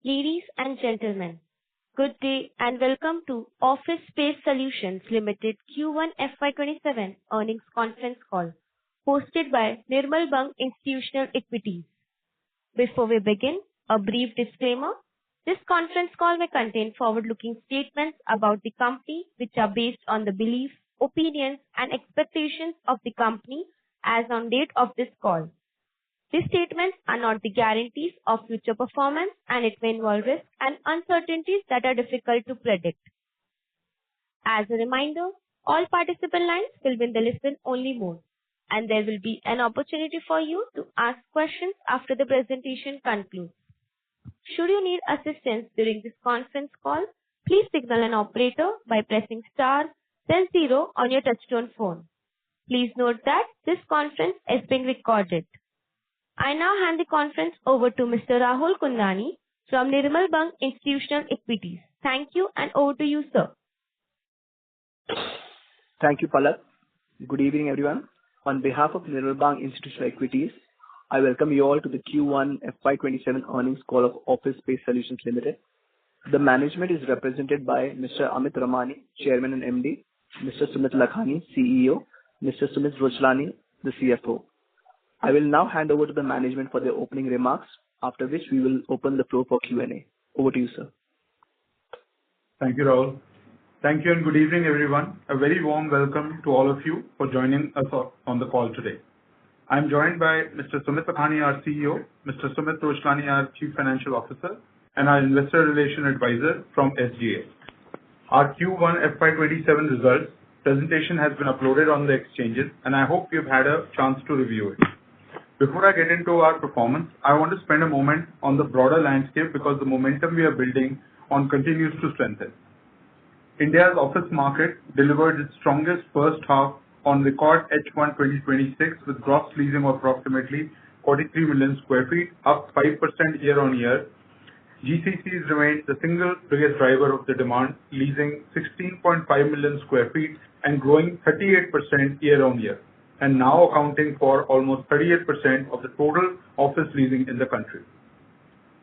Ladies and gentlemen, good day and welcome to AWFIS Space Solutions Ltd Q1 FY27 earnings conference call hosted by Nirmal Bang Institutional Equities. Before we begin, a brief disclaimer. This conference call may contain forward-looking statements about the company which are based on the beliefs, opinions and expectations of the company as on date of this call. These statements are not the guarantees of future performance and it may involve risks and uncertainties that are difficult to predict. As a reminder, all participant lines will be in the listen-only mode and there will be an opportunity for you to ask questions after the presentation concludes. Should you need assistance during this conference call, please signal an operator by pressing star then 0 on your touchtone phone. Please note that this conference is being recorded. I now hand the conference over to Mr. Rahul Kundani from Nirmal Bang Institutional Equities. Thank you and over to you, sir. Thank you, Palak. Good evening, everyone. On behalf of Nirmal Bang Institutional Equities, I welcome you all to the Q1 FY27 earnings call of AWFIS Space Solutions Ltd. The management is represented by Mr. Amit Ramani, Chairman and MD, Mr. Sumit Lakhani, CEO, Mr. Sumit Rochlani, the CFO. I will now hand over to the management for their opening remarks, after which we will open the floor for Q&A. Over to you, sir. Thank you, Rahul. Thank you and good evening, everyone. A very warm welcome to all of you for joining us on the call today. I am joined by Mr. Sumit Lakhani, our CEO, Mr. Sumit Rochlani, our Chief Financial Officer, and our Investor Relation Advisor from SGA. Our Q1 FY27 results presentation has been uploaded on the exchanges and I hope you've had a chance to review it. Before I get into our performance, I want to spend a moment on the broader landscape because the momentum we are building on continues to strengthen. India's office market delivered its strongest first half on record H1 2026 with gross leasing of approximately 43 million square feet, up 5% year-on-year. GCCs remained the single biggest driver of the demand, leasing 16.5 million square feet and growing 38% year-on-year, and now accounting for almost 38% of the total office leasing in the country.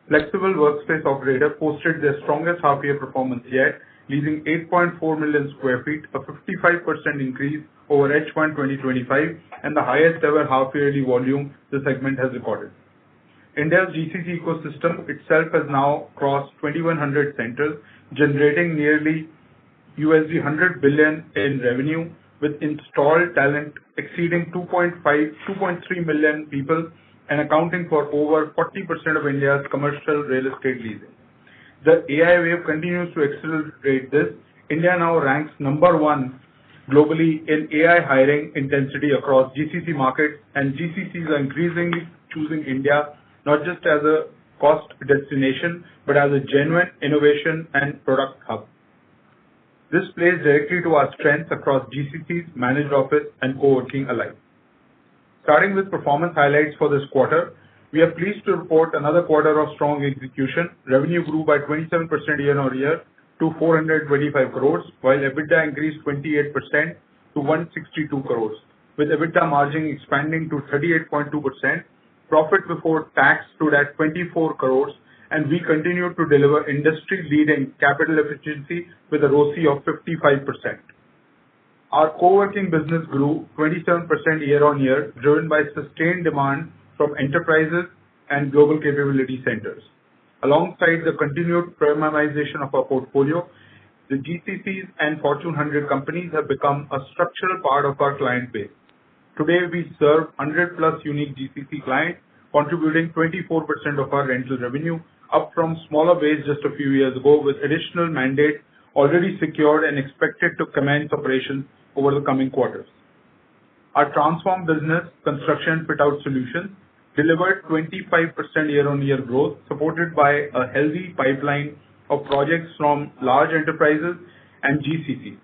Flexible workspace operator posted their strongest half-year performance yet, leasing 8.4 million square feet, a 55% increase over H1 2025 and the highest ever half-yearly volume the segment has recorded. India's GCC ecosystem itself has now crossed 2100 centers, generating nearly $100 billion in revenue, with installed talent exceeding 2.3 million people and accounting for over 40% of India's commercial real estate leasing. The AI wave continues to accelerate this. India now ranks number 1 globally in AI hiring intensity across GCC markets, and GCCs are increasingly choosing India not just as a cost destination but as a genuine innovation and product hub. This plays directly to our strengths across GCCs, managed office and co-working alike. Starting with performance highlights for this quarter, we are pleased to report another quarter of strong execution. Revenue grew by 27% year-on-year to 425 crores, while EBITDA increased 28% to 162 crores, with EBITDA margin expanding to 38.2%. Profit before tax stood at 24 crores, and we continue to deliver industry-leading capital efficiency with a ROCE of 55%. Our co-working business grew 27% year-on-year, driven by sustained demand from enterprises and global capability centers. Alongside the continued premiumization of our portfolio, the GCCs and Fortune 100 companies have become a structural part of our client base. Today, we serve 100 plus unique GCC clients, contributing 24% of our rental revenue, up from smaller base just a few years ago, with additional mandates already secured and expected to commence operations over the coming quarters. Our transformed business, construction fit-out solutions, delivered 25% year-on-year growth, supported by a healthy pipeline of projects from large enterprises and GCC,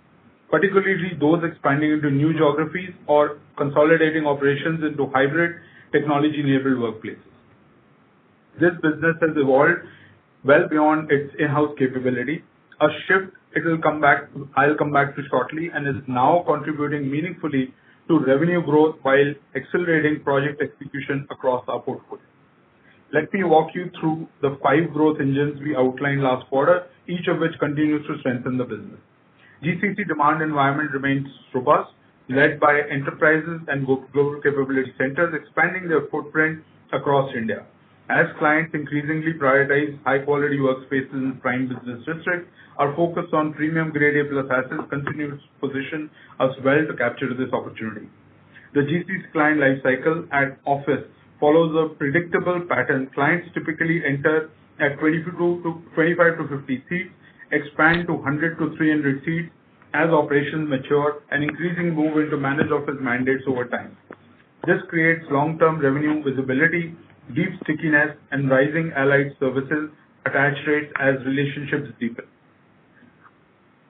particularly those expanding into new geographies or consolidating operations into hybrid technology-enabled workplaces. This business has evolved well beyond its in-house capability, a shift I'll come back to shortly, and is now contributing meaningfully to revenue growth while accelerating project execution across our portfolio. Let me walk you through the 5 growth engines we outlined last quarter, each of which continues to strengthen the business. GCC demand environment remains robust, led by enterprises and global capability centers expanding their footprint across India. As clients increasingly prioritize high-quality workspaces in prime business districts, our focus on premium grade A+ assets continues to position us well to capture this opportunity. The GCC client lifecycle at office follows a predictable pattern. Clients typically enter at 25 to 50 seats, expand to 100 to 300 seats as operations mature, and increasing move into managed office mandates over time. This creates long-term revenue visibility, deep stickiness, and rising allied services attach rates as relationships deepen.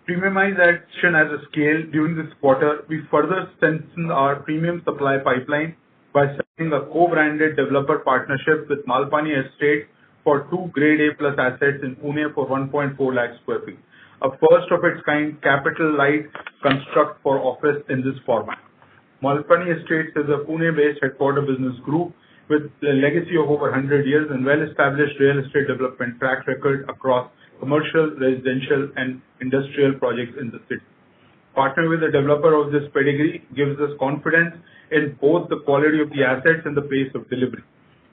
Premiumization as a scale. During this quarter, we further strengthened our premium supply pipeline by signing a co-branded developer partnership with Malpani Estate for 2 grade A+ assets in Pune for 1.4 lakh sq ft, a first of its kind capital light construct for office in this format. Malpani Estates is a Pune-based headquarter business group with a legacy of over 100 years and well-established real estate development track record across commercial, residential, and industrial projects in the city. Partnering with a developer of this pedigree gives us confidence in both the quality of the assets and the pace of delivery.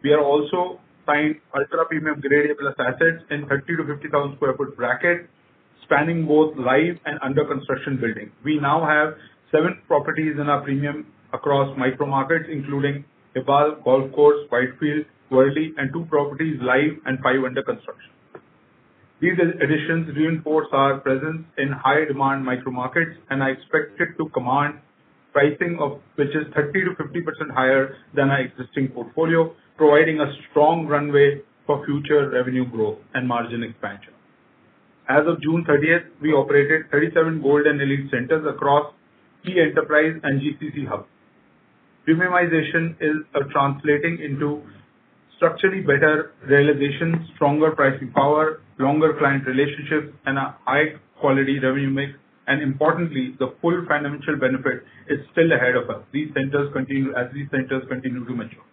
We are also signed ultra-premium grade A+ assets in 30 to 50,000 sq ft bracket, spanning both live and under construction buildings. We now have 7 properties in our premium across micro markets, including Ibal, Golf Course, Whitefield, Worli, and 2 properties live and 5 under construction. These additions reinforce our presence in high demand micro markets and are expected to command pricing of which is 30 to 50% higher than our existing portfolio, providing a strong runway for future revenue growth and margin expansion. As of June 30th, we operated 37 gold and elite centers across key enterprise and GCC hubs. Premiumization is translating into structurally better realization, stronger pricing power, longer client relationships, and a high-quality revenue mix. And importantly, the full financial benefit is still ahead of us. These centers continue to mature.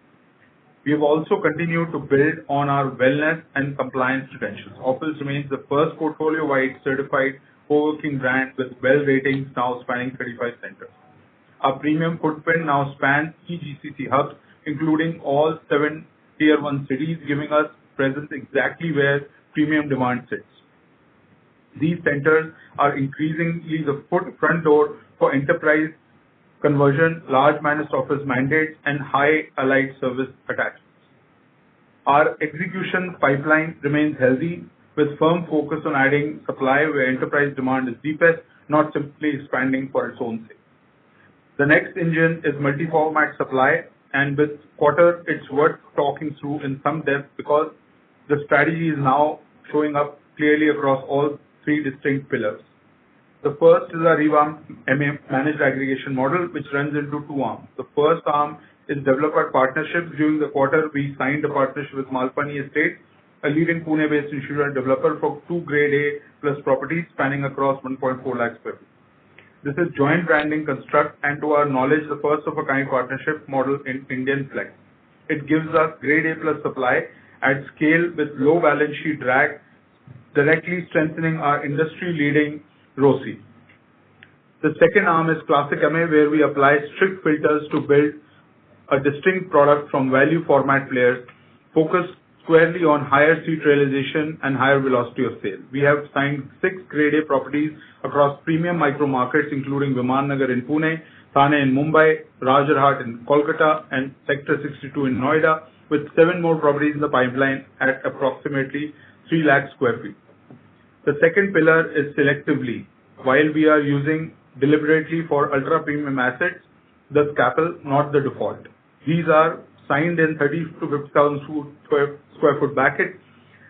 We have also continued to build on our wellness and compliance credentials. Office remains the first portfolio-wide certified co-working brand with WELL ratings now spanning 35 centers. Our premium footprint now spans key GCC hubs, including all 7 Tier 1 cities, giving us presence exactly where premium demand sits. These centers are increasingly the front door for enterprise conversion, large managed office mandates, and high allied service attachments. Our execution pipeline remains healthy, with firm focus on adding supply where enterprise demand is deepest, not simply expanding for its own sake. The next engine is multi-format supply, and with quarter, it's worth talking through in some depth because the strategy is now showing up clearly across all 3 distinct pillars. The first is our revamped managed aggregation model, which runs into 2 arms. The first arm is developer partnerships. During the quarter, we signed a partnership with Malpani Estate, a leading Pune-based institutional developer for 2 grade A+ properties spanning across 1.4 lakh sq ft. This is joint branding construct and, to our knowledge, the first of a kind partnership model in Indian flex. It gives us grade A+ supply at scale with low balance sheet drag, directly strengthening our industry-leading ROCE. The second arm is Classic MA, where we apply strict filters to build a distinct product from value format players, focused squarely on higher seat realization and higher velocity of sale. We have signed 6 grade A properties across premium micro markets, including Viman Nagar in Pune, Thane in Mumbai, Rajarhat in Kolkata, and Sector 62 in Noida, with 7 more properties in the pipeline at approximately 3 lakh sq ft. The second pillar is selectively. While we are using deliberately for ultra-premium assets, the scalpel, not the default. These are signed in 30 to 50,000 sq ft bracket,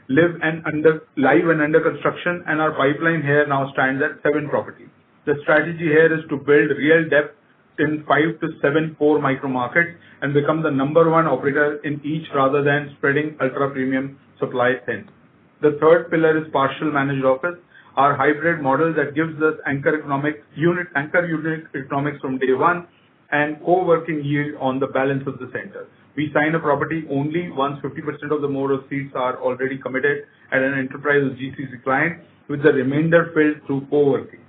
live and under construction, and our pipeline here now stands at 7 properties. The strategy here is to build real depth in 5 to 7 core micro markets and become the number 1 operator in each rather than spreading ultra-premium supply thin. The third pillar is partial managed office, our hybrid model that gives us anchor unit economics from day 1 and co-working yield on the balance of the center. We sign a property only once 50% of the more seats are already committed at an enterprise or GCC client, with the remainder filled through co-working.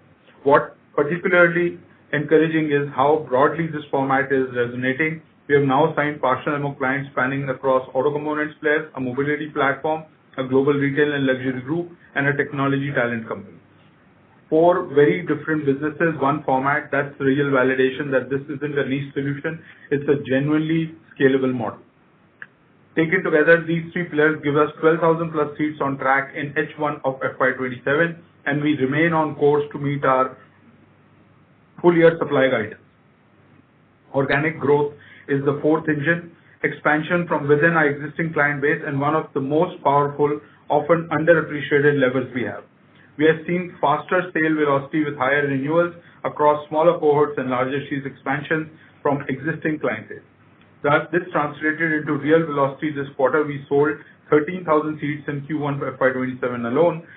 What particularly encouraging is how broadly this format is resonating. We have now signed partial MO clients spanning across auto components players, a mobility platform, a global retail and luxury group, and a technology talent company. 4 very different businesses, one format. That's real validation that this isn't a niche solution. It's a genuinely scalable model. Taken together, these 3 pillars give us 12,000 plus seats on track in H1 of FY27, and we remain on course to meet our full year supply guidance. Organic growth is the 4th engine, expansion from within our existing client base, and one of the most powerful, often underappreciated levers we have. We have seen faster sale velocity with higher renewals across smaller cohorts and larger seats expansions from existing client base. Thus, this translated into real velocity this quarter. We sold 13,000 seats in Q1 for FY27 alone,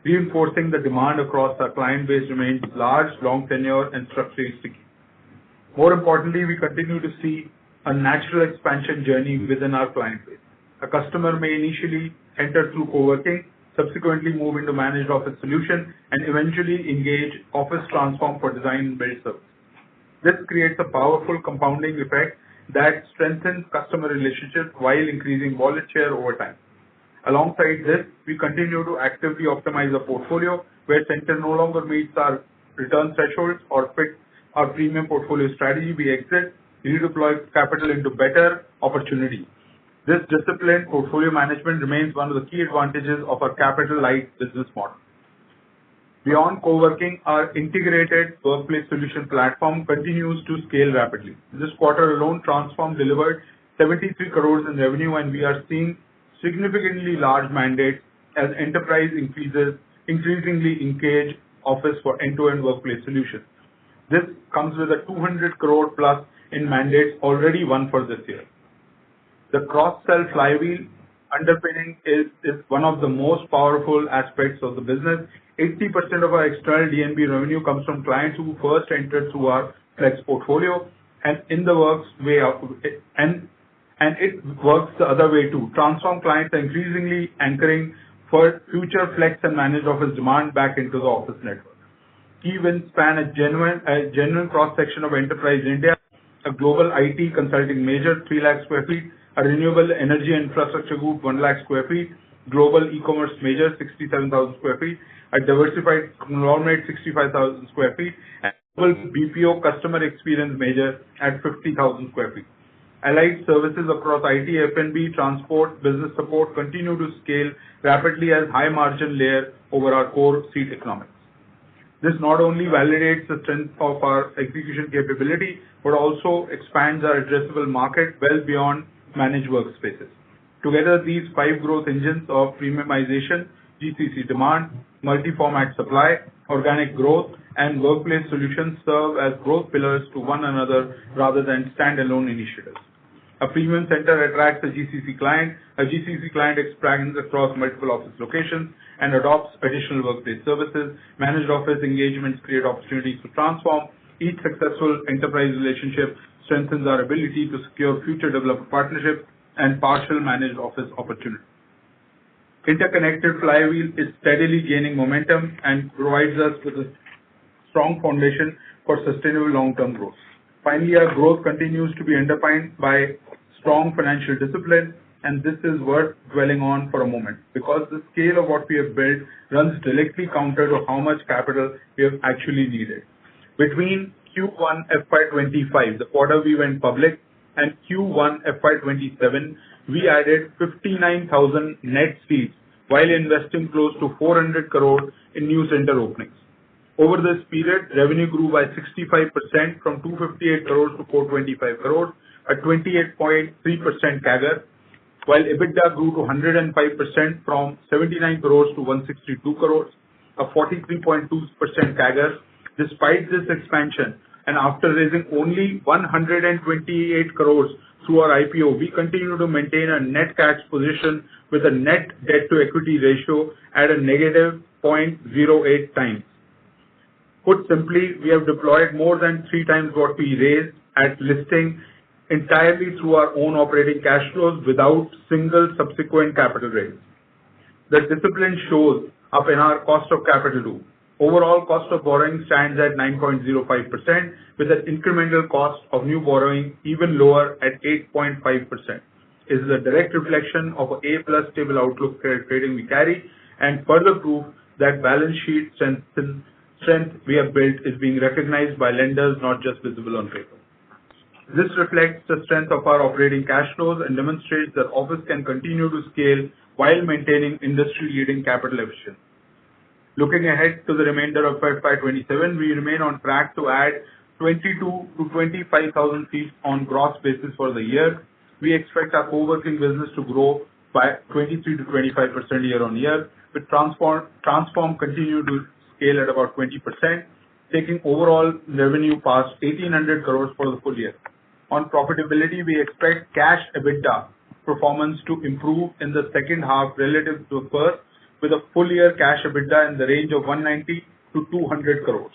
reinforcing the demand across our client base remains large, long tenure, and structurally sticky. More importantly, we continue to see a natural expansion journey within our client base. A customer may initially enter through co-working, subsequently move into managed office solution, and eventually engage office transform for design and build service. This creates a powerful compounding effect that strengthens customer relationships while increasing wallet share over time. Alongside this, we continue to actively optimize the portfolio where center no longer meets our return thresholds or fit our premium portfolio strategy. We exit, redeploy capital into better opportunities. This disciplined portfolio management remains one of the key advantages of our capital-light business model. Beyond co-working, our integrated workplace solution platform continues to scale rapidly. This quarter alone, Transform delivered 73 crores in revenue, and we are seeing significantly large mandates as enterprise increasingly engage office for end-to-end workplace solutions. This comes with a 200 crore plus in mandates already won for this year. The cross-sell flywheel underpinning is one of the most powerful aspects of the business. 80% of our external DNB revenue comes from clients who first entered through our Flex portfolio, and in the works way out, and it works the other way too. Transform clients are increasingly anchoring for future Flex and managed office demand back into the office network. Key wins span a genuine cross-section of enterprise India, a global IT consulting major, 3 lakh square feet, a renewable energy infrastructure group, 1 lakh square feet, global e-commerce major, 67,000 square feet, a diversified conglomerate, 65,000 square feet, and global BPO customer experience major at 50,000 square feet. Allied services across IT, F&B, transport, business support continue to scale rapidly as high margin layer over our core seat economics. This not only validates the strength of our execution capability, but also expands our addressable market well beyond managed workspaces. Together, these 5 growth engines of premiumization, GCC demand, multi-format supply, organic growth, and workplace solutions serve as growth pillars to one another rather than standalone initiatives. A premium center attracts a GCC client. A GCC client expands across multiple office locations and adopts additional workplace services. Managed office engagements create opportunities to transform. Each successful enterprise relationship strengthens our ability to secure future developer partnerships and partial managed office opportunities. Interconnected flywheel is steadily gaining momentum and provides us with a strong foundation for sustainable long-term growth. Finally, our growth continues to be underpinned by strong financial discipline, and this is worth dwelling on for a moment because the scale of what we have built runs directly counter to how much capital we have actually needed. Between Q1 FY25, the quarter we went public, and Q1 FY27, we added 59,000 net seats while investing close to 400 crore in new center openings. Over this period, revenue grew by 65% from 258 crores to 425 crores, a 28.3% CAGR, while EBITDA grew to 105% from 79 crores to 162 crores, a 43.2% CAGR. Despite this expansion, and after raising only 128 crores through our IPO, we continue to maintain a net cash position with a net debt to equity ratio at a negative 0.08 times. Put simply, we have deployed more than 3 times what we raised at listing entirely through our own operating cash flows without single subsequent capital raise. The discipline shows up in our cost of capital too. Overall cost of borrowing stands at 9.05%, with an incremental cost of new borrowing even lower at 8.5%. This is a direct reflection of A+ stable outlook credit rating we carry, and further proof that balance sheet strength we have built is being recognized by lenders, not just visible on paper. This reflects the strength of our operating cash flows and demonstrates that Office can continue to scale while maintaining industry-leading capital efficiency. Looking ahead to the remainder of FY27, we remain on track to add 22 to 25,000 seats on gross basis for the year. We expect our co-working business to grow by 23 to 25% year-on-year, with Transform continue to scale at about 20%, taking overall revenue past 1,800 crores for the full year. On profitability, we expect cash EBITDA performance to improve in the second half relative to the first, with a full year cash EBITDA in the range of 190 to 200 crores.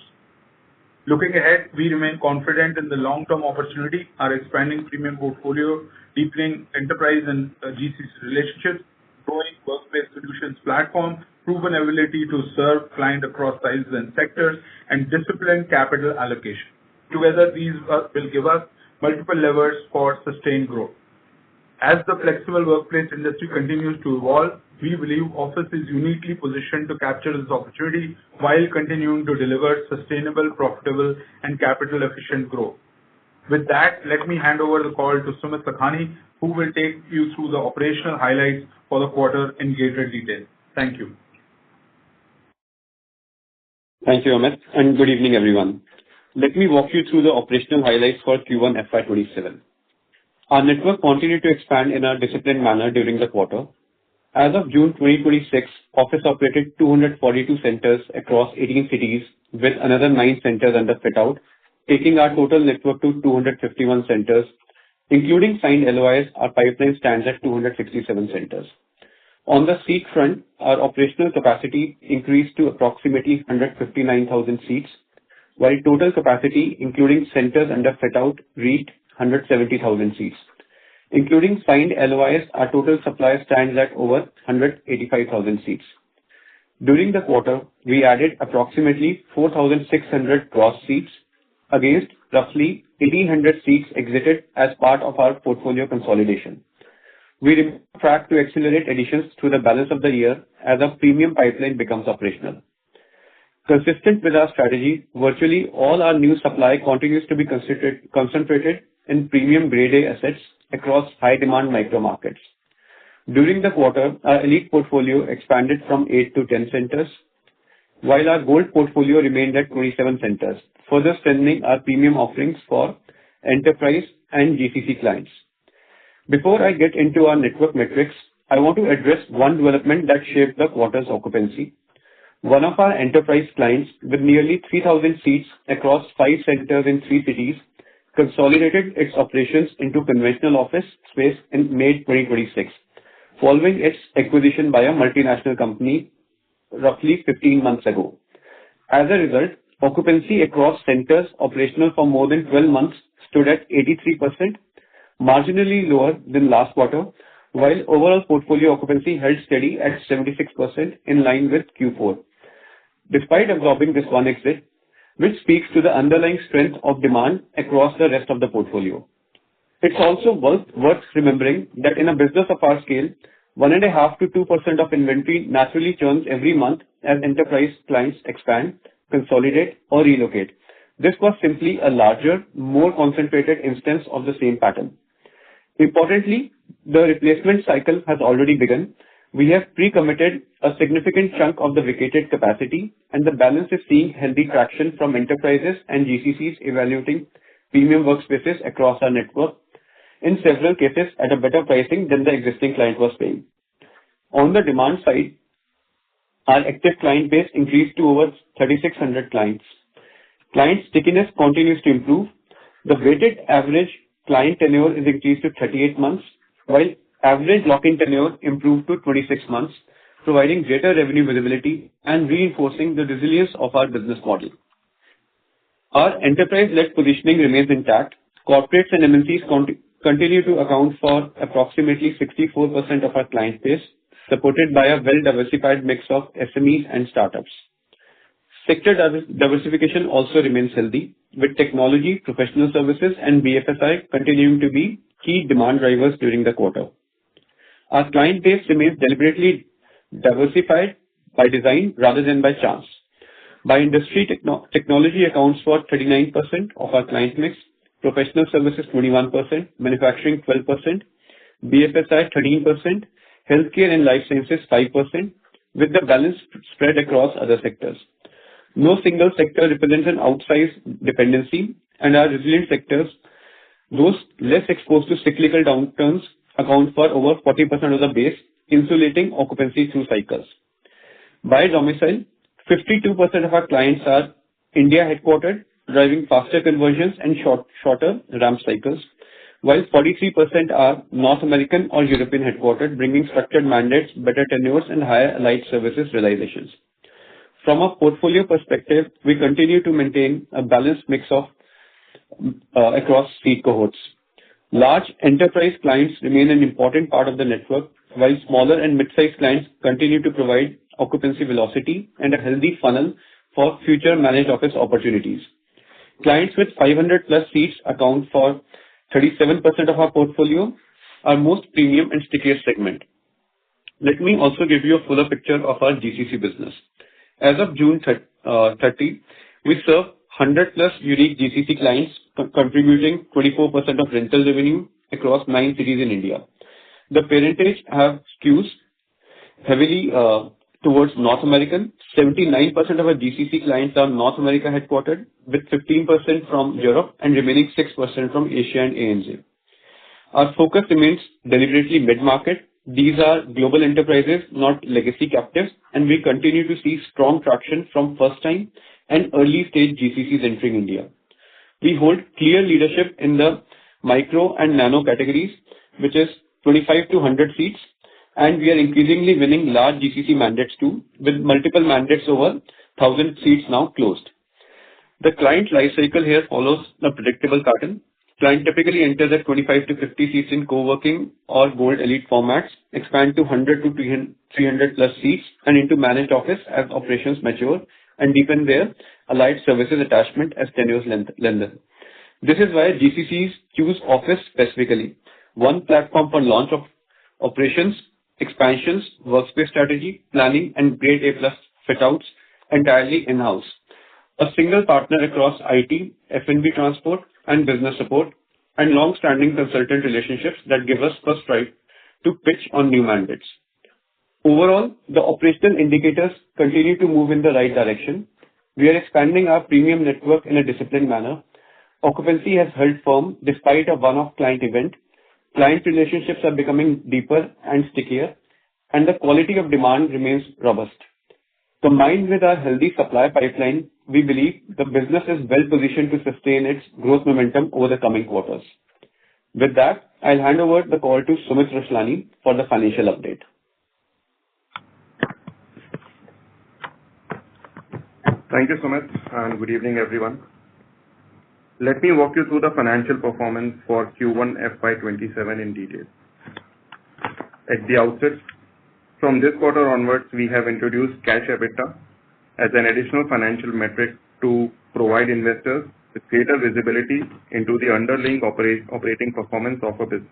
Looking ahead, we remain confident in the long-term opportunity, our expanding premium portfolio, deepening enterprise and GCC relationships, growing Workspace solutions platform, proven ability to serve clients across sizes and sectors, and disciplined capital allocation. Together, these will give us multiple levers for sustained growth. As the flexible workplace industry continues to evolve, we believe Office is uniquely positioned to capture this opportunity while continuing to deliver sustainable, profitable, and capital-efficient growth. With that, let me hand over the call to Sumit Lakhani, who will take you through the operational highlights for the quarter in greater detail. Thank you. Thank you, Amit, and good evening, everyone. Let me walk you through the operational highlights for Q1 FY27. Our network continued to expand in a disciplined manner during the quarter. As of June 2026, Office operated 242 centers across 18 cities, with another 9 centers under fit-out, taking our total network to 251 centers. Including signed LOIs, our pipeline stands at 267 centers. On the seat front, our operational capacity increased to approximately 159,000 seats, while total capacity, including centers under fit-out, reached 170,000 seats. Including signed LOIs, our total supply stands at over 185,000 seats. During the quarter, we added approximately 4,600 gross seats against roughly 1,800 seats exited as part of our portfolio consolidation. We remain on track to accelerate additions through the balance of the year as our premium pipeline becomes operational. Consistent with our strategy, virtually all our new supply continues to be concentrated in premium grade A assets across high-demand micro markets. During the quarter, our elite portfolio expanded from 8 to 10 centers, while our gold portfolio remained at 27 centers, further strengthening our premium offerings for enterprise and GCC clients. Before I get into our network metrics, I want to address one development that shaped the quarter's occupancy. One of our enterprise clients, with nearly 3,000 seats across 5 centers in 3 cities, consolidated its operations into conventional office space in May 2026, following its acquisition by a multinational company roughly 15 months ago. As a result, occupancy across centers operational for more than 12 months stood at 83%, marginally lower than last quarter, while overall portfolio occupancy held steady at 76% in line with Q4. Despite absorbing this one exit, which speaks to the underlying strength of demand across the rest of the portfolio. It's also worth remembering that in a business of our scale, 1.5 to 2% of inventory naturally churns every month as enterprise clients expand, consolidate, or relocate. This was simply a larger, more concentrated instance of the same pattern. Importantly, the replacement cycle has already begun. We have pre-committed a significant chunk of the vacated capacity, and the balance is seeing healthy traction from enterprises and GCCs evaluating premium workspaces across our network, in several cases at a better pricing than the existing client was paying. On the demand side, our active client base increased to over 3,600 clients. Client stickiness continues to improve. The weighted average client tenure is increased to 38 months, while average lock-in tenure improved to 26 months, providing greater revenue visibility and reinforcing the resilience of our business model. Our enterprise-led positioning remains intact. Corporates and MNCs continue to account for approximately 64% of our client base, supported by a well-diversified mix of SMEs and startups. Sector diversification also remains healthy, with technology, professional services, and BFSI continuing to be key demand drivers during the quarter. Our client base remains deliberately diversified by design rather than by chance. By industry, technology accounts for 39% of our client mix, professional services 21%, manufacturing 12%, BFSI 13%, healthcare and life sciences 5%, with the balance spread across other sectors. No single sector represents an outsized dependency, and our resilient sectors, those less exposed to cyclical downturns, account for over 40% of the base, insulating occupancy through cycles. By domicile, 52% of our clients are India headquartered, driving faster conversions and shorter ramp cycles, while 43% are North American or European headquartered, bringing structured mandates, better tenures, and higher allied services realizations. From a portfolio perspective, we continue to maintain a balanced mix of across seat cohorts. Large enterprise clients remain an important part of the network, while smaller and mid-sized clients continue to provide occupancy velocity and a healthy funnel for future managed office opportunities. Clients with 500 plus seats account for 37% of our portfolio, our most premium and stickiest segment. Let me also give you a fuller picture of our GCC business. As of June 30, we serve 100 plus unique GCC clients contributing 24% of rental revenue across 9 cities in India. The parentage have skews heavily towards North American. 79% of our GCC clients are North America headquartered, with 15% from Europe and remaining 6% from Asia and ANZ. Our focus remains deliberately mid-market. These are global enterprises, not legacy captives, and we continue to see strong traction from first-time and early-stage GCCs entering India. We hold clear leadership in the micro and nano categories, which is 25 to 100 seats, and we are increasingly winning large GCC mandates too, with multiple mandates over 1,000 seats now closed. The client lifecycle here follows a predictable pattern. Client typically enters at 25 to 50 seats in co-working or gold elite formats, expand to 100 to 300 plus seats, and into managed office as operations mature and deepen their allied services attachment as tenures lengthen. This is why GCCs choose Office specifically. One platform for launch of operations, expansions, workspace strategy, planning, and grade A+ fit-outs entirely in-house. A single partner across IT, F&B transport, and business support, and long-standing consultant relationships that give us first right to pitch on new mandates. Overall, the operational indicators continue to move in the right direction. We are expanding our premium network in a disciplined manner. Occupancy has held firm despite a one-off client event. Client relationships are becoming deeper and stickier, and the quality of demand remains robust. Combined with our healthy supply pipeline, we believe the business is well positioned to sustain its growth momentum over the coming quarters. With that, I'll hand over the call to Sumit Rashlani for the financial update. Thank you, Sumit, and good evening, everyone. Let me walk you through the financial performance for Q1 FY27 in detail. At the outset, from this quarter onwards, we have introduced cash EBITDA as an additional financial metric to provide investors with greater visibility into the underlying operating performance of a business.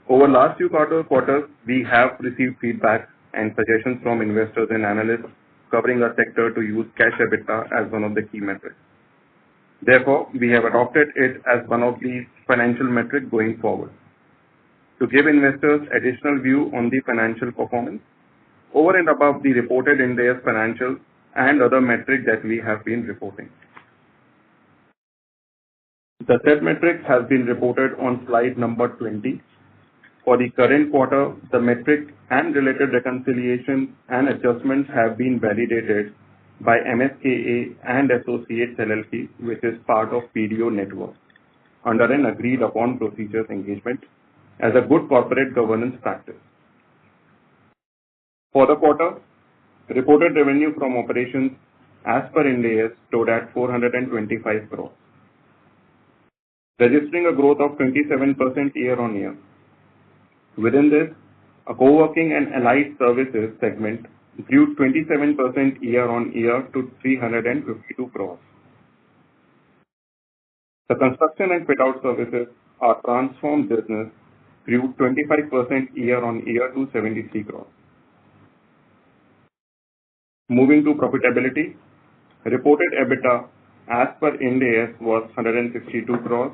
Over last few quarters, we have received feedback and suggestions from investors and analysts covering our sector to use cash EBITDA as one of the key metrics. Therefore, we have adopted it as one of the financial metrics going forward, to give investors additional view on the financial performance over and above the reported Ind AS financials and other metrics that we have been reporting. The said metric has been reported on slide number 20. For the current quarter, the metric and related reconciliations and adjustments have been validated by MSKA and Associates LLP, which is part of PDO network, under an agreed upon procedures engagement as a good corporate governance practice. For the quarter, reported revenue from operations as per Ind AS stood at 425 crores. registering a growth of 27% year-on-year. Within this, a co-working and allied services segment grew 27% year-on-year to 352 crores. The construction and fit-out services, our transformed business, grew 25% year-on-year to 73 crores. Moving to profitability, reported EBITDA as per Ind AS was 162 crores,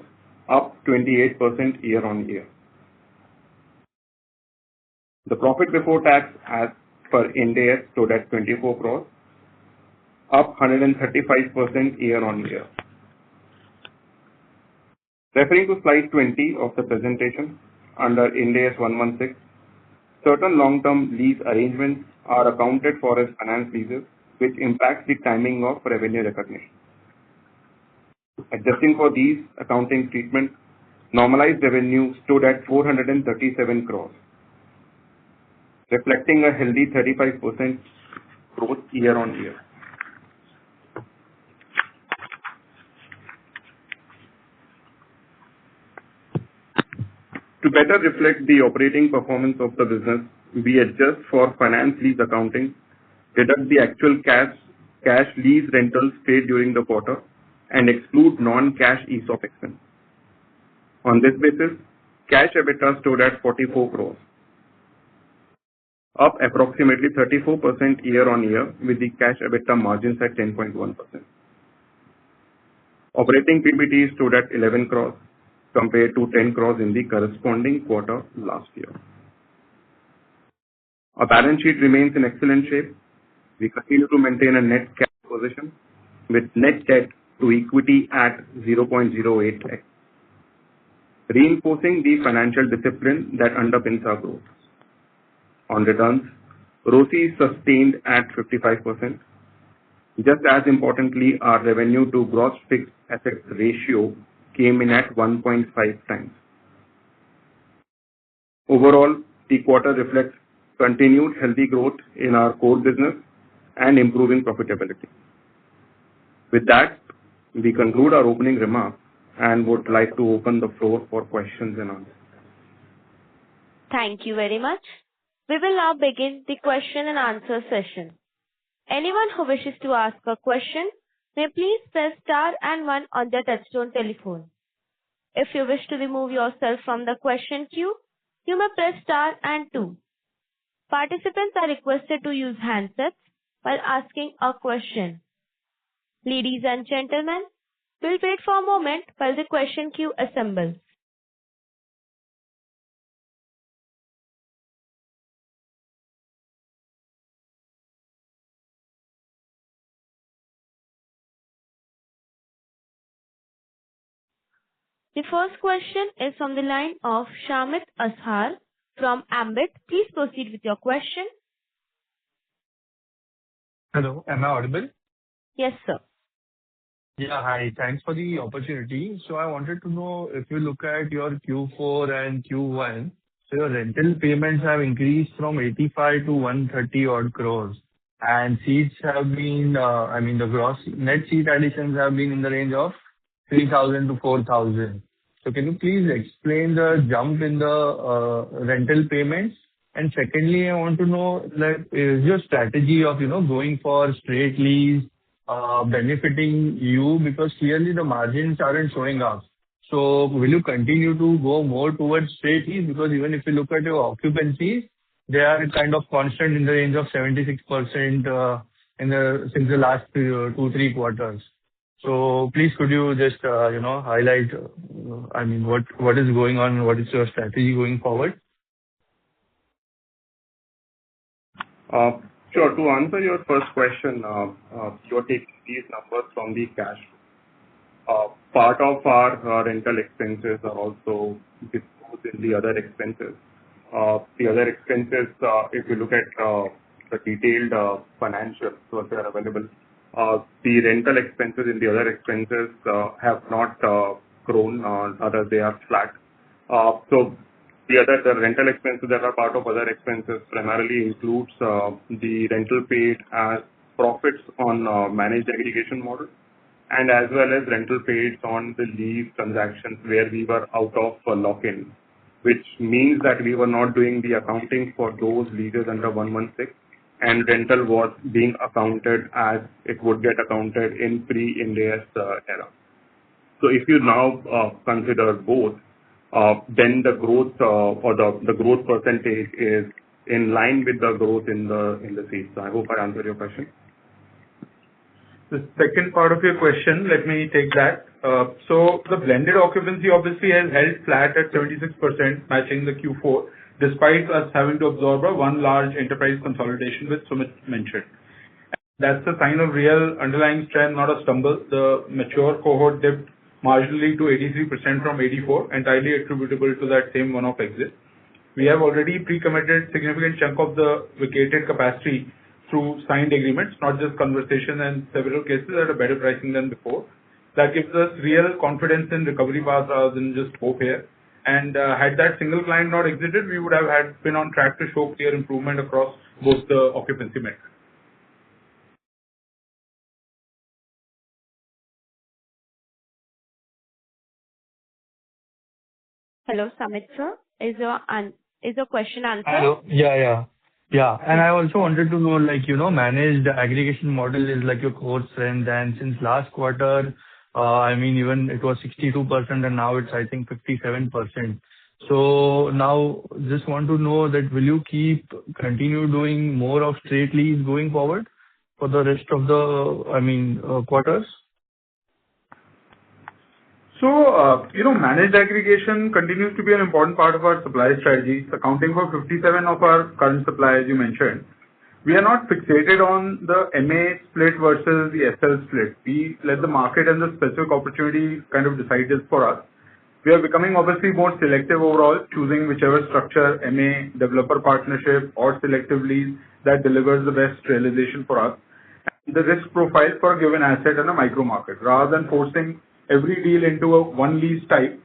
up 28% year-on-year. The profit before tax as per Ind AS stood at 24 crores, up 135% year-on-year. Referring to slide 20 of the presentation, under Ind AS 116, certain long-term lease arrangements are accounted for as finance leases, which impacts the timing of revenue recognition. Adjusting for these accounting treatment, normalized revenue stood at 437 crores, reflecting a healthy 35% growth year-on-year. To better reflect the operating performance of the business, we adjust for finance lease accounting, deduct the actual cash lease rentals paid during the quarter, and exclude non-cash ESOP expense. On this basis, cash EBITDA stood at 44 crores, up approximately 34% year-on-year, with the cash EBITDA margins at 10.1%. Operating PBT stood at 11 crores compared to 10 crores in the corresponding quarter last year. Our balance sheet remains in excellent shape. We continue to maintain a net cash position with net debt to equity at 0.08x, reinforcing the financial discipline that underpins our growth. On returns, ROCE is sustained at 55%. Just as importantly, our revenue to gross fixed assets ratio came in at 1.5 times. Overall, the quarter reflects continued healthy growth in our core business and improving profitability. With that, we conclude our opening remarks and would like to open the floor for questions and answers. Thank you very much. We will now begin the question and answer session. Anyone who wishes to ask a question may please press star and 1 on their touchtone telephone. If you wish to remove yourself from the question queue, you may press star and 2. Participants are requested to use handsets while asking a question. Ladies and gentlemen, we'll wait for a moment while the question queue assembles. The first question is from the line of Shamit Ashar from Ambit. Please proceed with your question. Hello, am I audible? Yes, sir. Yeah, hi. Thanks for the opportunity. So I wanted to know, if you look at your Q4 and Q1, so your rental payments have increased from 85 to 130 odd crores, and seats have been, the gross net seat additions have been in the range of 3,000 to 4,000. So can you please explain the jump in the rental payments? And secondly, I want to know, like, is your strategy of, going for straight lease benefiting you? Because clearly the margins aren't showing up. So will you continue to go more towards straight lease? Because even if you look at your occupancies, they are kind of constant in the range of 76% since the last 2-3 quarters. So please could you just highlight what is going on, what is your strategy going forward? Sure. To answer your first question, you're taking these numbers from the cash. Part of our rental expenses are also disclosed in the other expenses. The other expenses, if you look at the detailed financials, so they are available. The rental expenses in the other expenses have not grown, rather they are flat. So the rental expenses that are part of other expenses primarily includes the rental paid as profits on managed aggregation model, and as well as rental paid on the lease transactions where we were out of lock-in, which means that we were not doing the accounting for those leases under 116, and rental was being accounted as it would get accounted in pre-Ind AS era. So if you now consider both, then the growth or the growth percentage is in line with the growth in the seats. So I hope I answered your question. The second part of your question, let me take that. So the blended occupancy obviously has held flat at 76%, matching the Q4, despite us having to absorb one large enterprise consolidation, which Sumit mentioned. That's a sign of real underlying strength, not a stumble. The mature cohort dipped marginally to 83% from 84, entirely attributable to that same one-off exit. We have already pre-committed significant chunk of the vacated capacity through signed agreements, not just conversation, and several cases at a better pricing than before. That gives us real confidence in recovery path rather than just hope here. And had that single client not exited, we would have been on track to show clear improvement across both the occupancy metrics. Hello, Samit sir. Is your question answered? Hello. Yeah. And I also wanted to know, managed aggregation model is like your core strength, and since last quarter, even it was 62% and now it's, I think, 57%. So now just want to know that will you continue doing more of straight lease going forward for the rest of the, quarters? So, managed aggregation continues to be an important part of our supply strategy, accounting for 57 of our current supply, as you mentioned. We are not fixated on the MA split versus the SL split. We let the market and the specific opportunity kind of decide this for us. We are becoming obviously more selective overall, choosing whichever structure, MA, developer partnership, or selective lease that delivers the best realization for us, and the risk profile for a given asset and a micro market, rather than forcing every deal into a one lease type.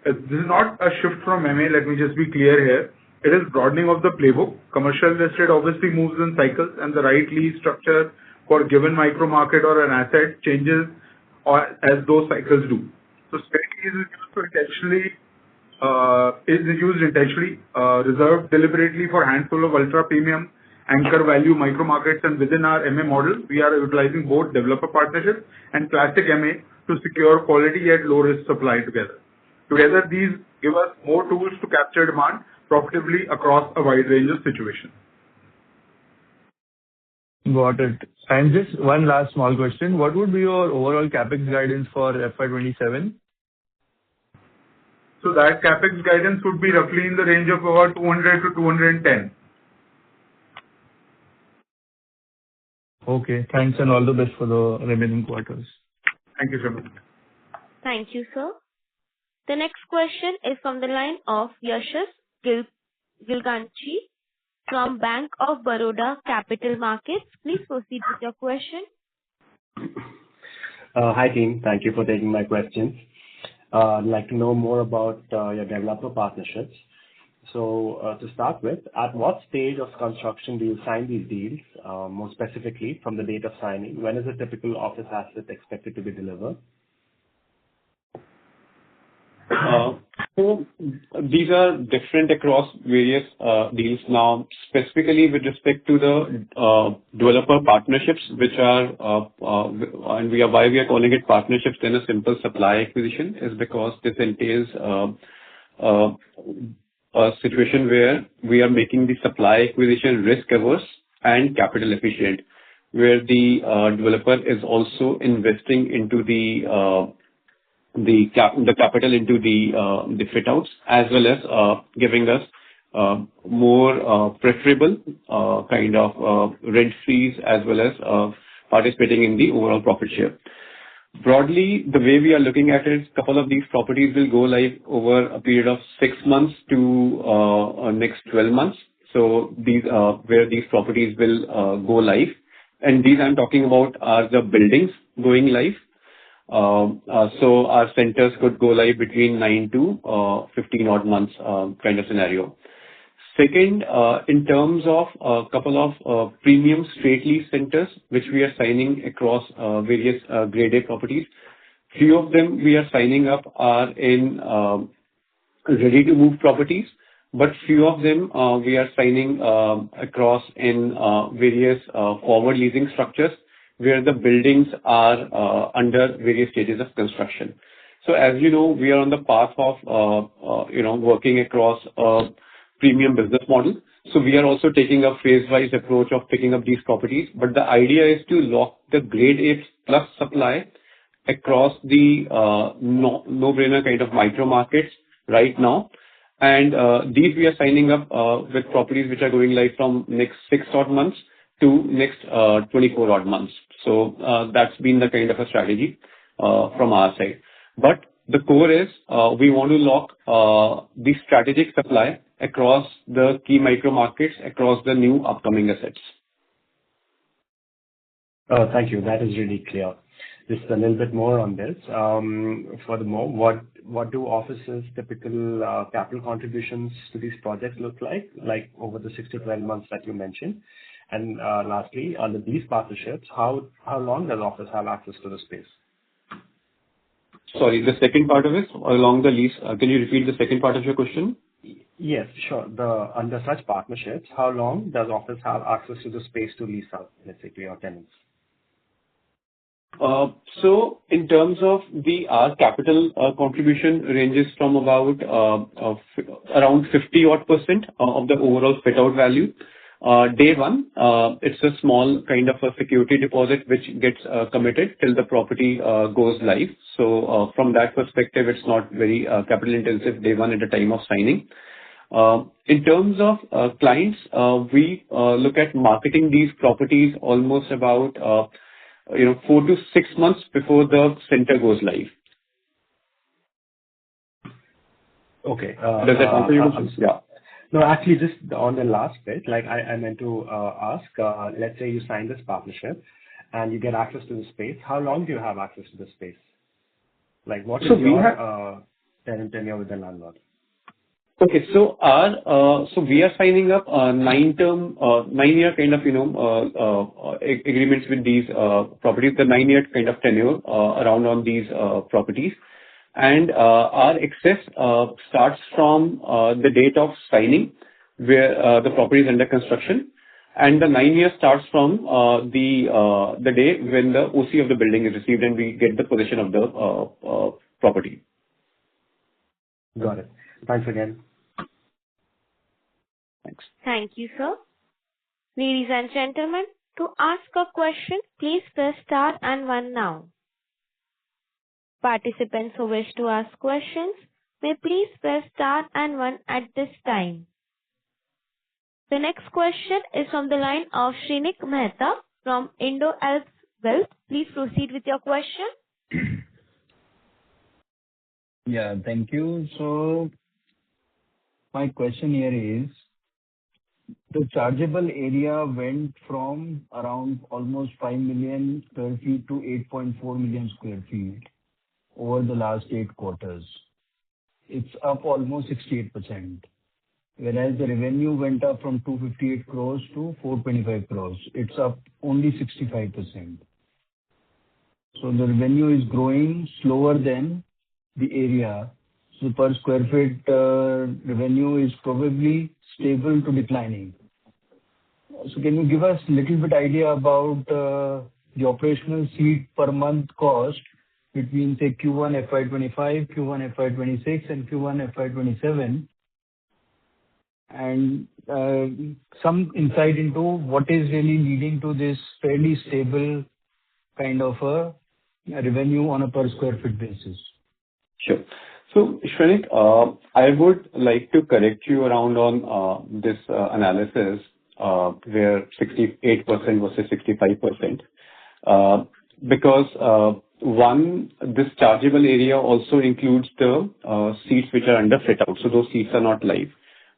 This is not a shift from MA, let me just be clear here. It is broadening of the playbook. Commercial listed obviously moves in cycles, and the right lease structure for a given micro market or an asset changes as those cycles do. So straight lease is used intentionally, reserved deliberately for a handful of ultra premium anchor value micro markets, and within our MA model, we are utilizing both developer partnerships and classic MA to secure quality at low risk supply together. Together, these give us more tools to capture demand profitably across a wide range of situations. Got it. And just one last small question. What would be your overall Capex guidance for FY27? So that Capex guidance would be roughly in the range of about 200 to 210. Okay, thanks, and all the best for the remaining quarters. Thank you so much. Thank you, sir. The next question is from the line of Yashas Gilganchi from Bank of Baroda Capital Markets. Please proceed with your question. Hi team, thank you for taking my questions. I'd like to know more about your developer partnerships. So to start with, at what stage of construction do you sign these deals? More specifically, from the date of signing, when is a typical office asset expected to be delivered? So these are different across various deals. Now, specifically with respect to the developer partnerships, which are and why we are calling it partnerships than a simple supply acquisition, is because this entails a situation where we are making the supply acquisition risk averse and capital efficient, where the developer is also investing into the capital into the fit outs, as well as giving us more preferable kind of rent frees, as well as participating in the overall profit share. Broadly, the way we are looking at it, a couple of these properties will go live over a period of 6 months to next 12 months. So these where these properties will go live, and these I'm talking about are the buildings going live. So our centers could go live between 9 to 15 odd months kind of scenario. Second, in terms of a couple of premium straight lease centers, which we are signing across various Grade A properties. Few of them we are signing up are in ready-to-move properties, but few of them we are signing across in various forward leasing structures where the buildings are under various stages of construction. So as you know, we are on the path of working across a premium business model. So we are also taking a phase-wise approach of picking up these properties, but the idea is to lock the Grade A plus supply across the no-brainer kind of micro markets right now. And these we are signing up with properties which are going live from next 6 odd months to next 24 odd months. So that's been the kind of a strategy from our side. But the core is we want to lock the strategic supply across the key micro markets across the new upcoming assets. Thank you. That is really clear. Just a little bit more on this. Furthermore, what do offices' typical capital contributions to these projects look like over the 6 to 12 months that you mentioned? And lastly, under these partnerships, how long does office have access to the space? Sorry, the second part of it, along the lease, can you repeat the second part of your question? Yes, sure. Under such partnerships, how long does office have access to the space to lease out, let's say, to your tenants? So in terms of our capital contribution ranges from about around 50% of the overall fit out value. Day one, it's a small kind of a security deposit which gets committed till the property goes live. So from that perspective, it's not very capital intensive day one at the time of signing. In terms of clients, we look at marketing these properties almost about 4 to 6 months before the center goes live. Okay. Does that answer your question? Yeah. No, actually, just on the last bit, like I meant to ask, let's say you sign this partnership and you get access to the space. How long do you have access to the space? Like, what is your tenant tenure with the landlord? Okay, so we are signing up 9-year kind of agreements with these properties, the 9-year kind of tenure around on these properties. And our access starts from the date of signing, where the property is under construction, and the 9 years starts from the day when the OC of the building is received and we get the possession of the property. Got it. Thanks again. Thanks. Thank you, sir. Ladies and gentlemen, to ask a question, please press star and 1 now. Participants who wish to ask questions may please press star and 1 at this time. The next question is from the line of Shrenik Mehta from Indo-Alps Wealth. Please proceed with your question. Yeah, thank you. So my question here is, the chargeable area went from around almost 5 million square feet to 8.4 million square feet over the last 8 quarters. It's up almost 68%, whereas the revenue went up from 258 crores to 425 crores. It's up only 65%. So the revenue is growing slower than the area. So per square feet revenue is probably stable to declining. So can you give us a little bit idea about the operational seat per month cost between, say, Q1 FY25, Q1 FY26, and Q1 FY27, and some insight into what is really leading to this fairly stable kind of a revenue on a per square feet basis? Sure. So, Shrenik, I would like to correct you around on this analysis where 68% versus 65%. Because one, this chargeable area also includes the seats which are under fit out. So those seats are not live.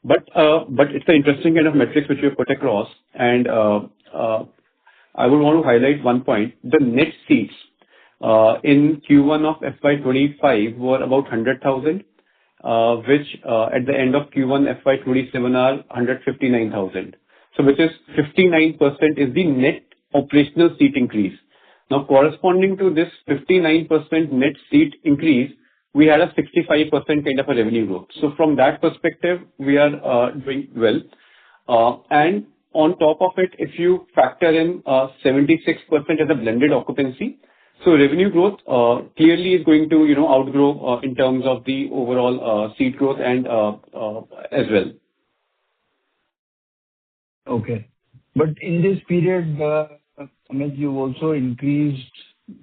But it's an interesting kind of metrics which you put across. And I would want to highlight one point. The net seats in Q1 of FY25 were about 100,000. which at the end of Q1 FY27 are 159,000. So which is 59% is the net operational seat increase. Now, corresponding to this 59% net seat increase, we had a 65% kind of a revenue growth. So from that perspective, we are doing well. And on top of it, if you factor in 76% as a blended occupancy, so revenue growth clearly is going to outgrow in terms of the overall seat growth and as well. Okay. But in this period, Amit, you've also increased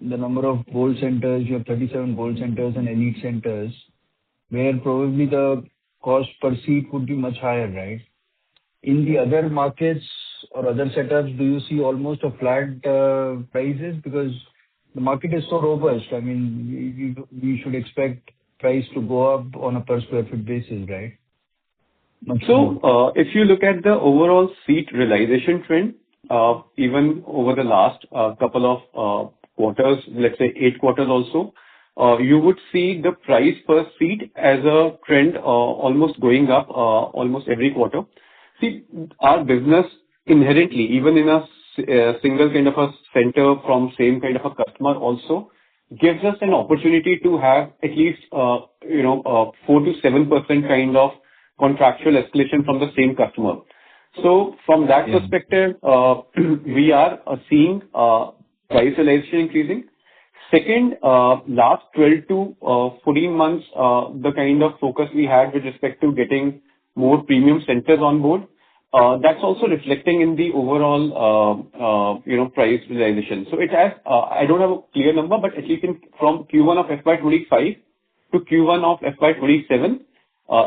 the number of gold centers. You have 37 gold centers and elite centers, where probably the cost per seat would be much higher, right? In the other markets or other setups, do you see almost a flat prices? Because the market is so robust. I mean, we should expect price to go up on a per square foot basis, right? So, if you look at the overall seat realization trend, even over the last couple of quarters, let's say 8 quarters also, you would see the price per seat as a trend almost going up almost every quarter. See, our business inherently, even in a single kind of a center from same kind of a customer also, gives us an opportunity to have at least 4 to 7% kind of contractual escalation from the same customer. So from that perspective, we are seeing price realization increasing. Second, last 12 to 14 months, the kind of focus we had with respect to getting more premium centers on board, that's also reflecting in the overall, price realization. So it has, I don't have a clear number, but at least from Q1 of FY25 to Q1 of FY27,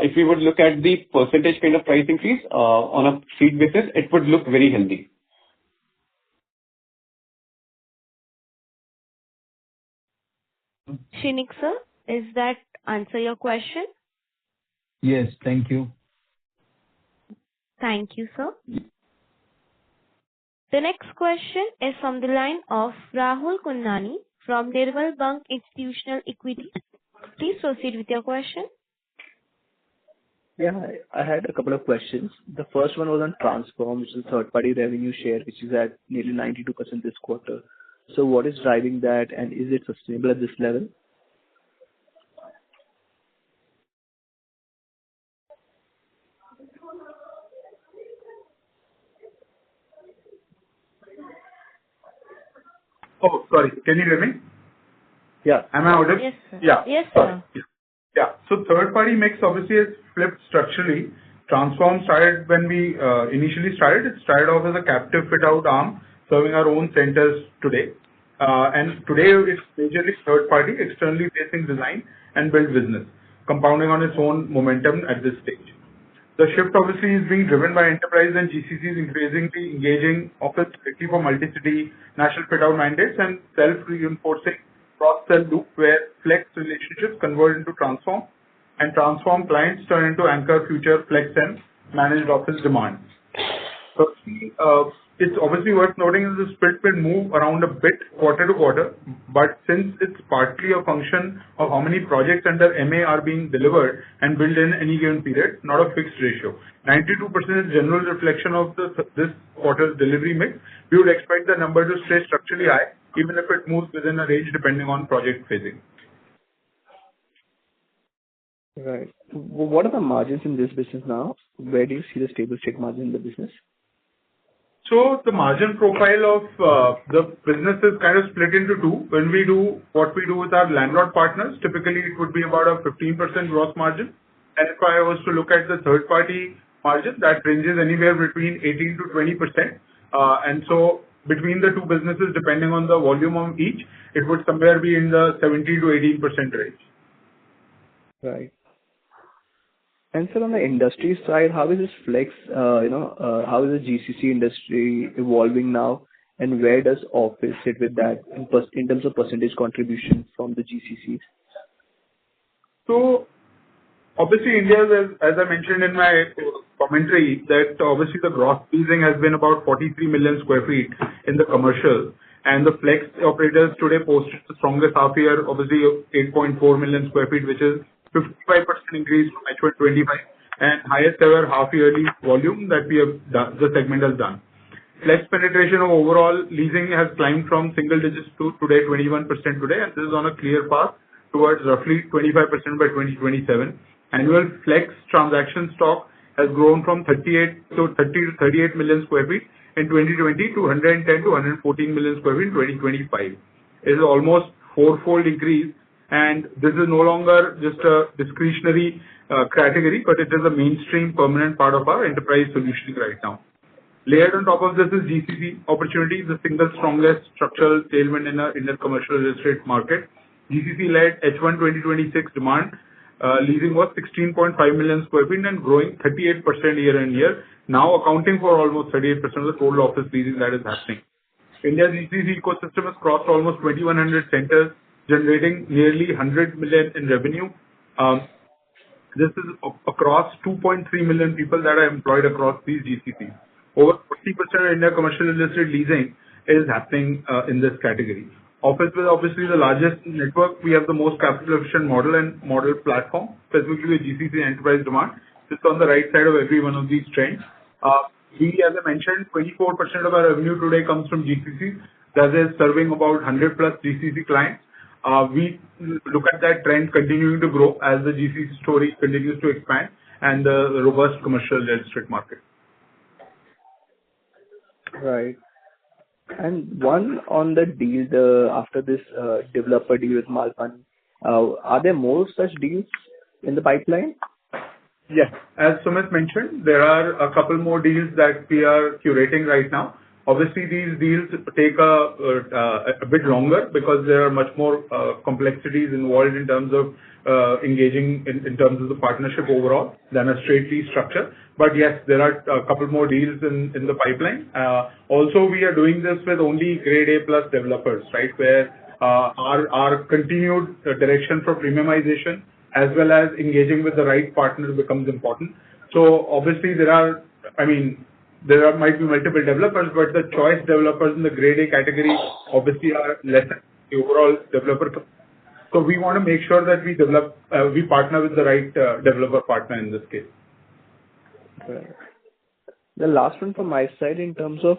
if we would look at the percentage kind of price increase on a seat basis, it would look very healthy. Shrenik sir, is that answer your question? Yes, thank you. Thank you, sir. The next question is from the line of Rahul Kunnani from Nirmal Bang Institutional Equity. Please proceed with your question. Yeah, I had a couple of questions. The first one was on Transform, which is third-party revenue share, which is at nearly 92% this quarter. So what is driving that, and is it sustainable at this level? Oh, sorry. Can you hear me? Yeah. Am I audible? Yes, sir. Yeah. Yes, sir. Yeah. So third-party mix obviously has flipped structurally. Transform started when we initially started. It started off as a captive fit-out arm, serving our own centers today. And today it's majorly third-party, externally facing design and build business, compounding on its own momentum at this stage. The shift obviously is being driven by enterprise and GCCs increasingly engaging Office strictly for multi-city national fit-out mandates and self-reinforcing cross-sell loop where flex relationships convert into Transform and Transform clients turn into anchor future flex and managed office demand. So it's obviously worth noting that the split will move around a bit quarter to quarter, but since it's partly a function of how many projects under MA are being delivered and built in any given period, not a fixed ratio. 92% is general reflection of this quarter's delivery mix. We would expect the number to stay structurally high, even if it moves within a range depending on project phasing. Right. What are the margins in this business now? Where do you see the stable state margin in the business? So the margin profile of the business is kind of split into two. When we do what we do with our landlord partners, typically it would be about a 15% gross margin. And if I was to look at the third party margin, that ranges anywhere between 18 to 20%. And so between the two businesses, depending on the volume of each, it would somewhere be in the 17 to 18% range. Right. And so on the industry side, how is this flex, how is the GCC industry evolving now, and where does Office sit with that in terms of percentage contribution from the GCCs? So obviously India, as I mentioned in my commentary, that obviously the gross leasing has been about 43 million square feet in the commercial, and the flex operators today posted the strongest half year, obviously 8.4 million square feet, which is 55% increase from H125, and highest ever half-yearly volume that the segment has done. Flex penetration of overall leasing has climbed from single digits to today 21% today, and this is on a clear path towards roughly 25% by 2027. Annual flex transaction stock has grown from 30 to 38 million square feet in 2020 to 110 to 114 million square feet in 2025. It is almost fourfold increase, and this is no longer just a discretionary category, but it is a mainstream permanent part of our enterprise solutioning right now. Layered on top of this is GCC opportunity, the single strongest structural tailwind in the Indian commercial real estate market. GCC-led H1 2026 demand leasing was 16.5 million square feet and growing 38% year-on-year, now accounting for almost 38% of the total office leasing that is happening. India's GCC ecosystem has crossed almost 2,100 centers, generating nearly 100 million in revenue. This is across 2.3 million people that are employed across these GCCs. Over 40% of India commercial real estate leasing is happening in this category. Office is obviously the largest network. We have the most capital efficient model and model platform, specifically GCC enterprise demand. It's on the right side of every one of these trends. We, as I mentioned, 24% of our revenue today comes from GCC. That is serving about 100 plus GCC clients. We look at that trend continuing to grow as the GCC story continues to expand and the robust commercial real estate market. Right. And one on the deal, after this developer deal with Malpan, are there more such deals in the pipeline? Yes. As Sumit mentioned, there are a couple more deals that we are curating right now. Obviously, these deals take a bit longer because there are much more complexities involved in terms of engaging in terms of the partnership overall than a straight lease structure. But yes, there are a couple more deals in the pipeline. Also, we are doing this with only grade A plus developers, right, where our continued direction for premiumization as well as engaging with the right partner becomes important. So obviously, there might be multiple developers, but the choice developers in the grade A category obviously are less than the overall developer. So we want to make sure that we partner with the right developer partner in this case. Right. The last one from my side in terms of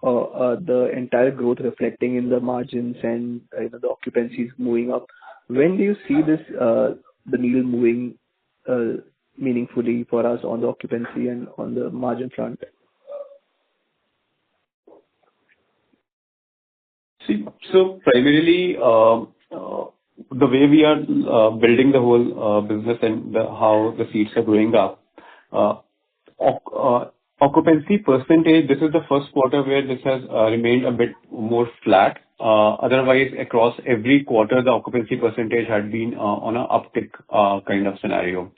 the entire growth reflecting in the margins and the occupancies moving up. When do you see this the needle moving meaningfully for us on the occupancy and on the margin front? See, so primarily the way we are building the whole business and how the seats are growing up, occupancy percentage, this is the first quarter where this has remained a bit more flat. Otherwise, across every quarter, the occupancy percentage had been on an uptick kind of scenario.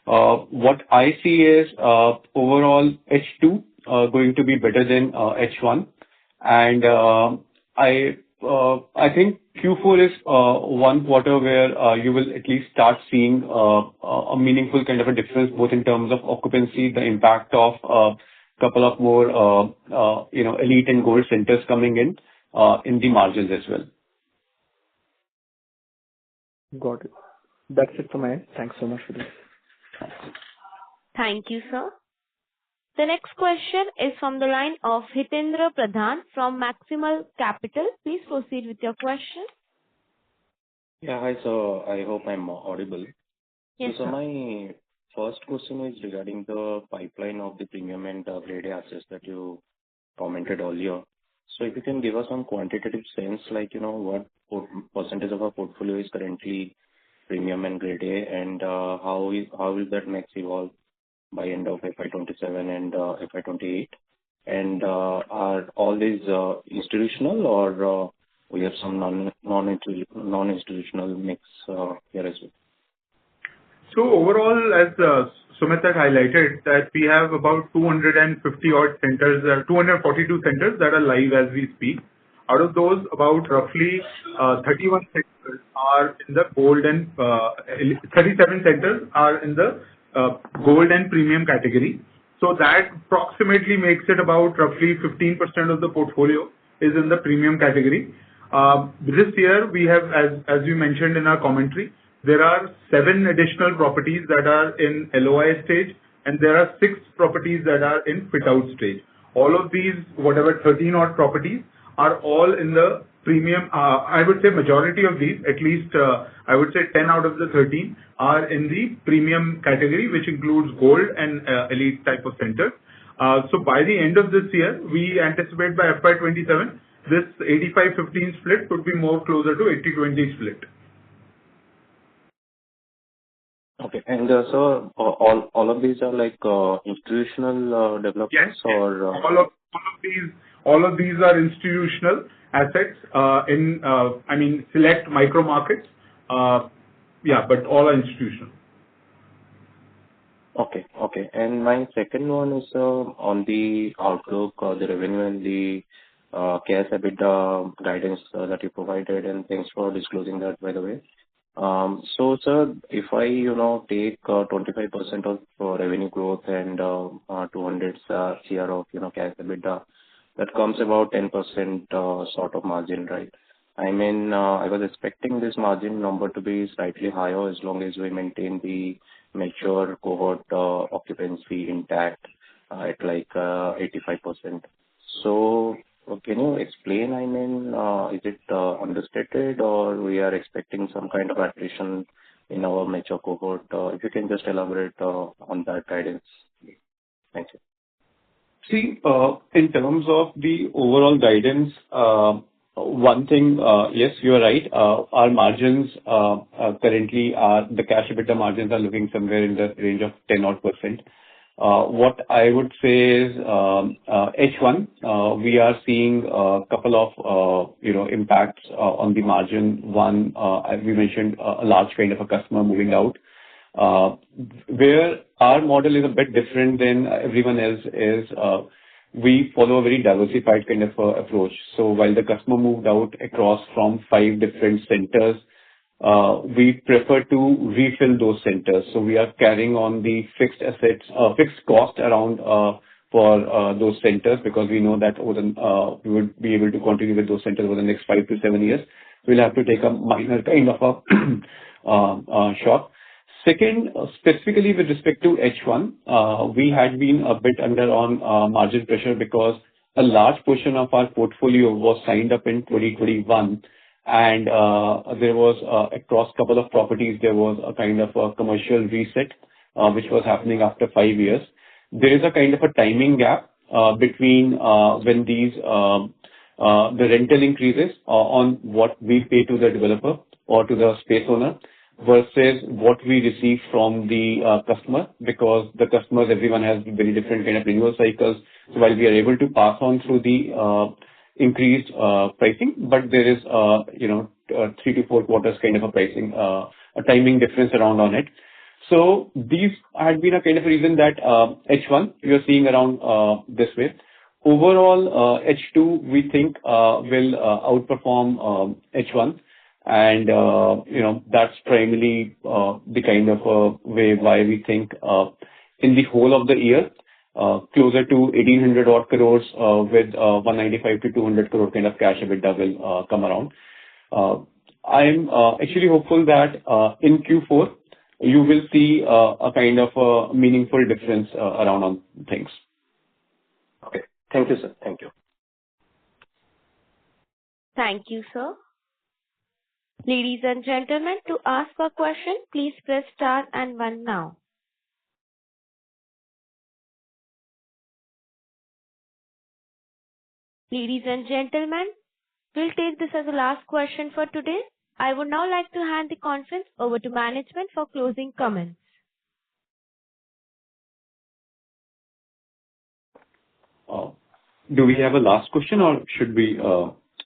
What I see is overall H2 going to be better than H1, and I think Q4 is one quarter where you will at least start seeing a meaningful kind of a difference both in terms of occupancy, the impact of a couple of more elite and gold centers coming in the margins as well. Got it. That's it from my end. Thanks so much for this. Thank you, sir. The next question is from the line of Hitendra Pradhan from Maximal Capital. Please proceed with your question. Yeah, hi, sir. I hope I'm audible. Yes, so sir. My first question is regarding the pipeline of the premium and grade A assets that you commented earlier. So if you can give us some quantitative sense, like, what percentage of our portfolio is currently premium and grade A, and how will that mix evolve by end of FY27 and FY28? And are all these institutional, or we have some non-institutional mix here as well? So overall, as Sumit had highlighted, that we have about 250 odd centers, 242 centers that are live as we speak. Out of those, about roughly 31 centers are in the gold and 37 centers are in the gold and premium category. So that approximately makes it about roughly 15% of the portfolio is in the premium category. This year we have, as you mentioned in our commentary, There are 7 additional properties that are in LOI stage, and there are 6 properties that are in fit-out stage. All of these, whatever 13 odd properties, are all in the premium. I would say majority of these, at least, I would say 10 out of the 13 are in the premium category, which includes gold and elite type of centers. So by the end of this year, we anticipate by FY27, this 85-15 split could be more closer to 80-20 split. Okay. And so all of these are like institutional developers? Yes. Or All of these are institutional assets in I mean select micro markets. Yeah, but all are institutional. Okay. Okay. And my second one is on the outlook, the revenue and the cash EBITDA guidance that you provided, and thanks for disclosing that, by the way. So, sir, if I, take 25% of revenue growth and 200 CR of, cash EBITDA, that comes about 10% sort of margin, right? I mean, I was expecting this margin number to be slightly higher as long as we maintain the mature cohort occupancy intact at like 85%. So can you explain, I mean, is it understated or we are expecting some kind of attrition in our mature cohort? If you can just elaborate on that guidance. Thank you. See, in terms of the overall guidance, one thing, yes, you are right. Our margins currently are the cash EBITDA margins are looking somewhere in the range of 10 odd %. What I would say is H1, we are seeing a couple of impacts on the margin. One, as we mentioned, a large kind of a customer moving out. Where our model is a bit different than everyone else is we follow a very diversified kind of approach. So while the customer moved out across from 5 different centers, we prefer to refill those centers. So we are carrying on the fixed assets, fixed cost around for those centers because we know that we would be able to continue with those centers over the next 5 to 7 years. We'll have to take a minor kind of a shock. Second, specifically with respect to H1, we had been a bit under on margin pressure because a large portion of our portfolio was signed up in 2021, and there was across a couple of properties, there was a kind of a commercial reset which was happening after 5 years. There is a kind of a timing gap between when these the rental increases on what we pay to the developer or to the space owner versus what we receive from the customer, because the customers, everyone has very different kind of renewal cycles. So while we are able to pass on through the increased pricing, but there is 3 to 4 quarters kind of a pricing, a timing difference around on it. So these had been a kind of a reason that H1 you are seeing around this way. Overall, H2 we think will outperform H1. And, that's primarily the kind of way why we think in the whole of the year, closer to 1,800 odd crores with 195 to 200 crore kind of cash EBITDA will come around. I'm actually hopeful that in Q4, you will see a kind of a meaningful difference around on things. Okay. Thank you, sir. Thank you. Thank you, sir. Ladies and gentlemen, to ask a question, please press star and 1 now. Ladies and gentlemen, we'll take this as the last question for today. I would now like to hand the conference over to management for closing comments. Do we have a last question or should we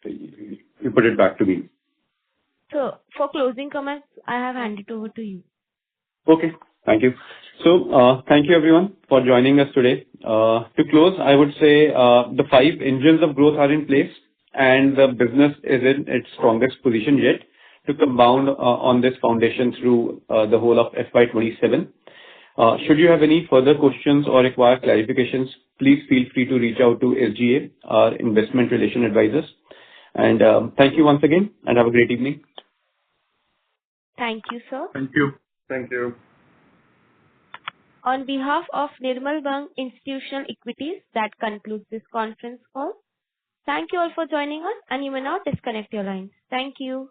you put it back to me? So, for closing comments, I have handed over to you. Okay, thank you. So, thank you everyone for joining us today. To close, I would say the 5 engines of growth are in place and the business is in its strongest position yet to compound on this foundation through the whole of FY27. Should you have any further questions or require clarifications, please feel free to reach out to SGA, our investment relation advisors. And thank you once again and have a great evening. Thank you, sir. Thank you. Thank you. On behalf of Nirmal Bang Institutional Equities, that concludes this conference call. Thank you all for joining us, and you may now disconnect your lines. Thank you.